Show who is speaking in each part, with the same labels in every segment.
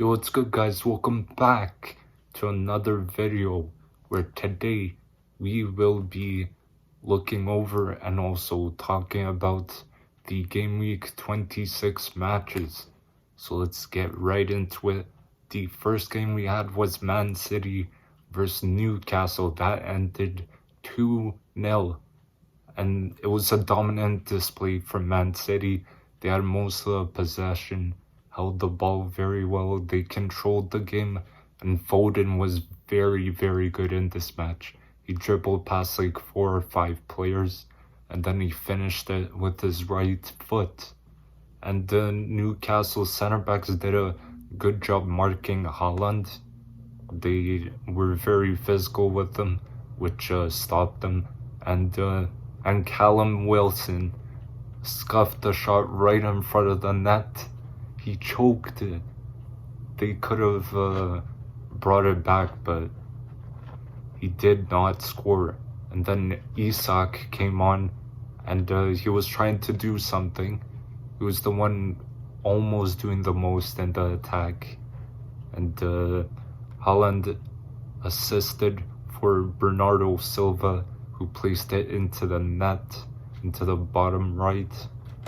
Speaker 1: Yo, what's good guys? Welcome back to another video where today we will be looking over and also talking about the Game Week 26 matches. So let's get right into it. The first game we had was Man City versus Newcastle. That ended 2-0. And it was a dominant display from Man City. They had most of the possession, held the ball very well, they controlled the game, and Foden was very, very good in this match. He dribbled past like 4 or 5 players, and then he finished it with his right foot. And the Newcastle centre-backs did a good job marking Haaland. They were very physical with them, which stopped them. And Callum Wilson scuffed the shot right in front of the net. He choked it. They could have brought it back, but he did not score. And then Isak came on, and he was trying to do something. He was the one almost doing the most in the attack. And Haaland assisted for Bernardo Silva, who placed it into the net, into the bottom right.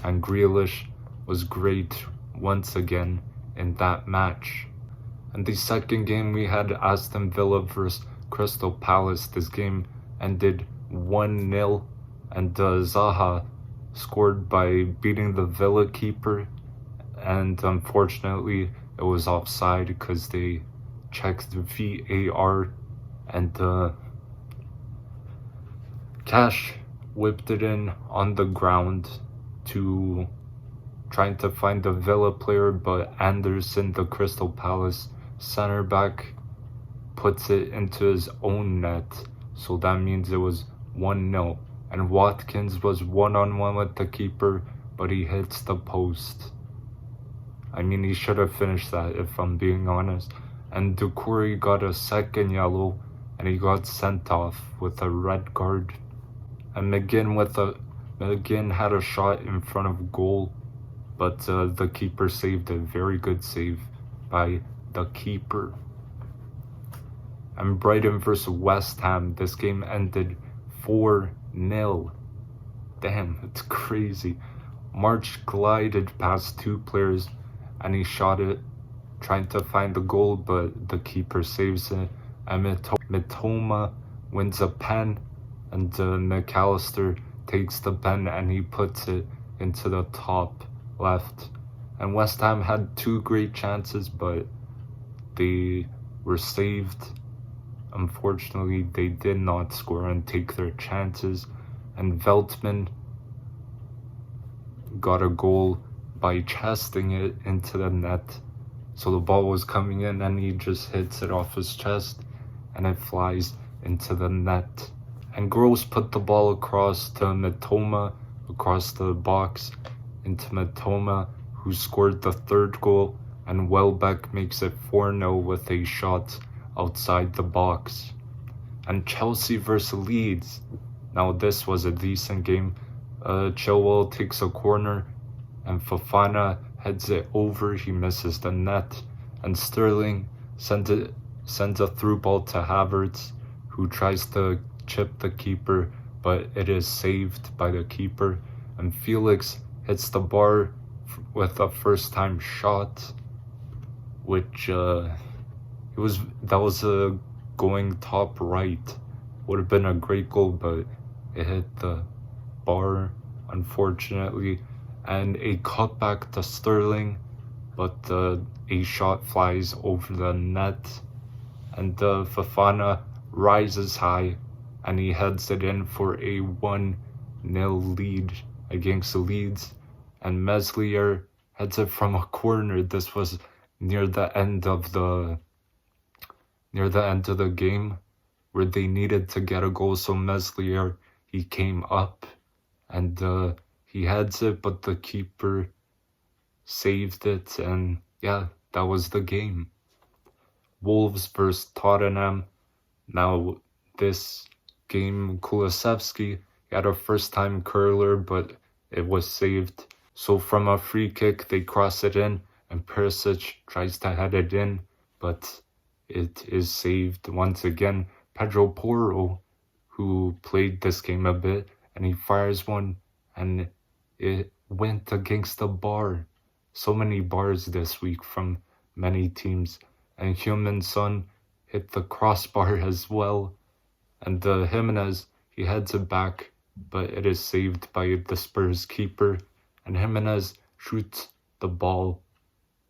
Speaker 1: And Grealish was great once again in that match. And the second game we had Aston Villa versus Crystal Palace. This game ended 1-0, and Zaha scored by beating the Villa keeper, and unfortunately it was offside because they checked the VAR, and Cash whipped it in on the ground to trying to find the Villa player, but Anderson, the Crystal Palace center back, puts it into his own net. So that means it was 1-0. And Watkins was one-on-one with the keeper, but he hits the post. I mean, he should have finished that, if I'm being honest. And Doucouré got a second yellow, and he got sent off with a red card. And McGinn had a shot in front of goal, but the keeper saved it. Very good save by the keeper. And Brighton versus West Ham. This game ended 4-0. Damn, it's crazy. March glided past 2 players, and he shot it, trying to find the goal, but the keeper saves it. And Mitoma wins a pen, and McAllister takes the pen and he puts it into the top left. And West Ham had 2 great chances, but they were saved. Unfortunately, they did not score and take their chances. And Veltman got a goal by chesting it into the net. So the ball was coming in and he just hits it off his chest and it flies into the net. And Gross put the ball across to Mitoma, across the box into Mitoma, who scored the 3rd goal, and Welbeck makes it 4-0 with a shot outside the box. And Chelsea versus Leeds. Now this was a decent game. Chilwell takes a corner, and Fofana heads it over. He misses the net, and Sterling sends a through ball to Havertz, who tries to chip the keeper, but it is saved by the keeper. And Felix hits the bar with a first time shot, which that was a going top right. Would have been a great goal, but it hit the bar, unfortunately. And a cutback to Sterling, but a shot flies over the net, and Fofana rises high and he heads it in for a 1-0 lead against the Leeds. And Meslier heads it from a corner. This was near the end of the game where they needed to get a goal. So Meslier, he came up and he heads it, but the keeper saved it. And yeah, that was the game. Wolves versus Tottenham. Now this game, Kulusevski had a first time curler, but it was saved. So from a free kick, they cross it in, and Perisic tries to head it in, but it is saved once again. Pedro Porro, who played this game a bit, and he fires one, and it went against the bar. So many bars this week from many teams. And Heung-min Son hit the crossbar as well. And Jimenez, he heads it back, but it is saved by the Spurs keeper. And Jimenez shoots the ball,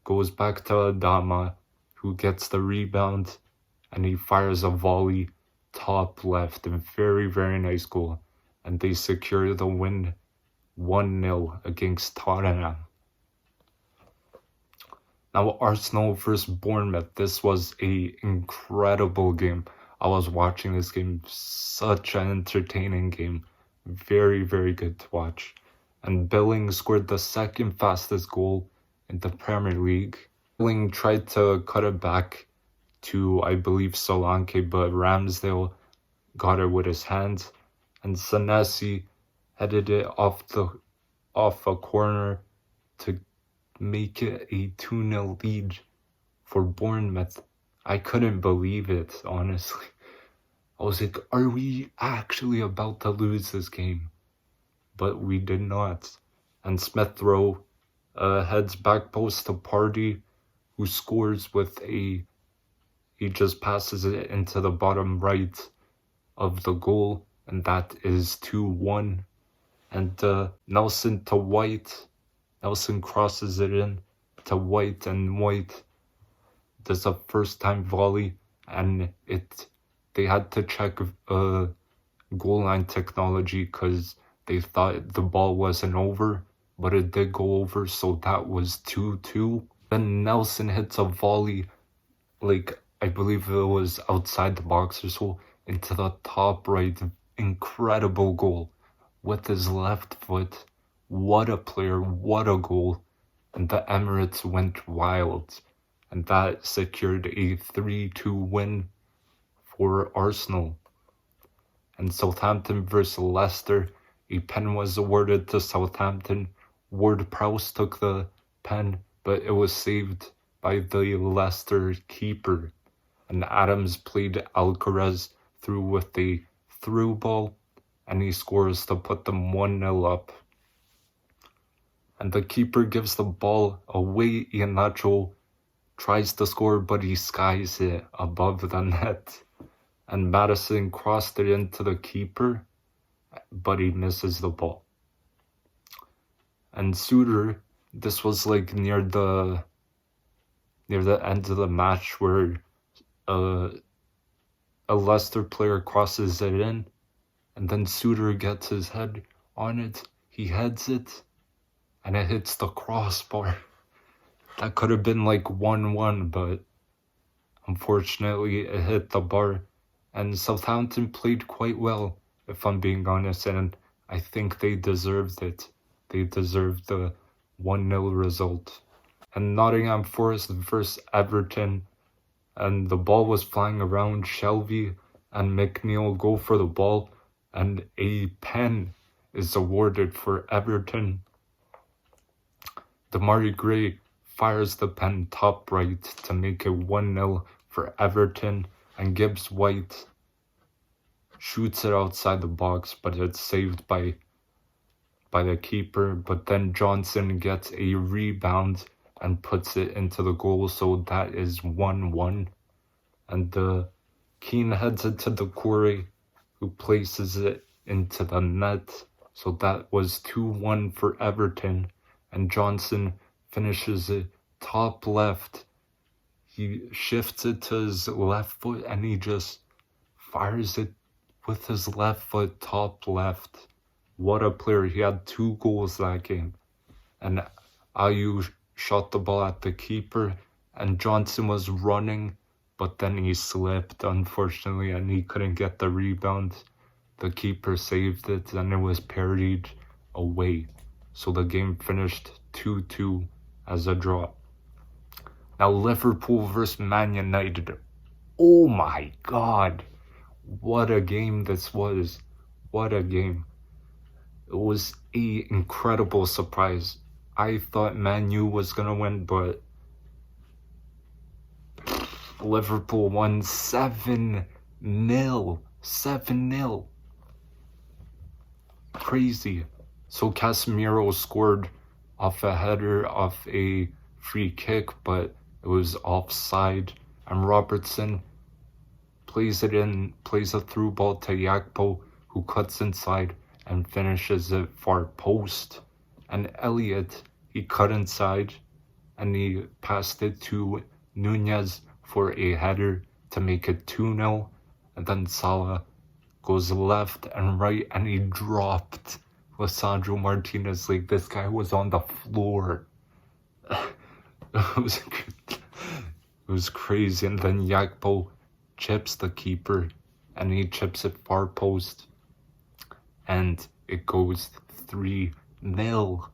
Speaker 1: goes back to Adama, who gets the rebound, and he fires a volley top left. A very, very nice goal. And they secure the win 1-0 against Tottenham. Now, Arsenal versus Bournemouth. This was an incredible game. I was watching this game, such an entertaining game. Very, very good to watch. And Billing scored the second fastest goal in the Premier League. Billing tried to cut it back to, I believe, Solanke, but Ramsdale got it with his hands. And Senesi headed it off a corner to make it a 2-0 lead for Bournemouth. I couldn't believe it, honestly. I was like, are we actually about to lose this game? But we did not. And Smith Rowe heads back post to Partey, who scores with he just passes it into the bottom right of the goal, and that is 2-1. And Nelson to White. Nelson crosses it in to White, and White does a first-time volley, and they had to check goal line technology because they thought the ball wasn't over, but it did go over, so that was 2-2. Then Nelson hits a volley, like I believe it was outside the box or so, into the top right. Incredible goal with his left foot. What a player, what a goal. And the Emirates went wild. And that secured a 3-2 win for Arsenal. And Southampton versus Leicester. A pen was awarded to Southampton. Ward-Prowse took the pen, but it was saved by the Leicester keeper. And Adams played Alcaraz through with a through ball, and he scores to put them 1-0 up. And the keeper gives the ball away. Iheanacho tries to score, but he skies it above the net. And Maddison crossed it into the keeper, but he misses the ball. And Suter, this was like near the end of the match where a Leicester player crosses it in, and then Suter gets his head on it. He heads it, and it hits the crossbar. That could have been like 1-1, but unfortunately it hit the bar. And Southampton played quite well, if I'm being honest, and I think they deserved it. They deserved the 1-0 result. And Nottingham Forest versus Everton, and the ball was flying around. Shelvey and McNeil go for the ball, and a pen is awarded for Everton. Damari Gray fires the pen top right to make it 1-0 for Everton, and Gibbs White shoots it outside the box, but it's saved by the keeper. But then Johnson gets a rebound and puts it into the goal, so that is 1-1. And Keane heads it to Doucouré, who places it into the net, so that was 2-1 for Everton. And Johnson finishes it top left. He shifts it to his left foot, and he just fires it with his left foot top left. What a player. He had 2 goals that game. And Ayew shot the ball at the keeper, and Johnson was running, but then he slipped, unfortunately, and he couldn't get the rebound. The keeper saved it, and it was parried away. So the game finished 2-2 as a draw. Now Liverpool versus Man United. Oh my God. What a game this was. What a game. It was an incredible surprise. I thought Man U was going to win, but Liverpool won 7-0. 7-0. Crazy. So Casemiro scored off a header off a free kick, but it was offside. And Robertson plays a through ball to Yakpo, who cuts inside and finishes it far post. And Elliott, he cut inside and he passed it to Nunez for a header to make it 2-0. And then Salah goes left and right and he dropped Lisandro Martinez. Like, this guy was on the floor. It was crazy. And then Yakpo chips the keeper and he chips it far post and it goes 3-0.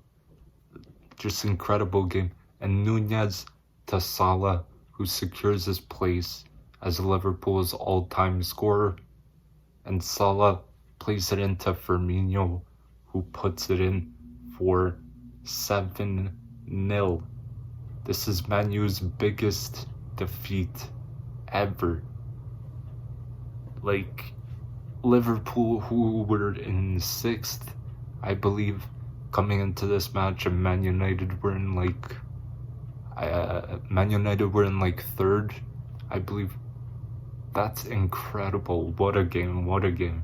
Speaker 1: Just incredible game. And Nunez to Salah, who secures his place as Liverpool's all-time scorer. And Salah plays it into Firmino, who puts it in for 7-0. This is Man U's biggest defeat ever. Like, Liverpool, who were in 6th, I believe, coming into this match, and Man United were in like 3rd, I believe. That's incredible. What a game.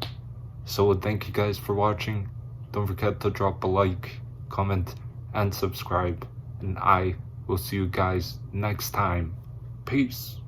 Speaker 1: So thank you guys for watching. Don't forget to drop a like, comment, and subscribe. And I will see you guys next time. Peace.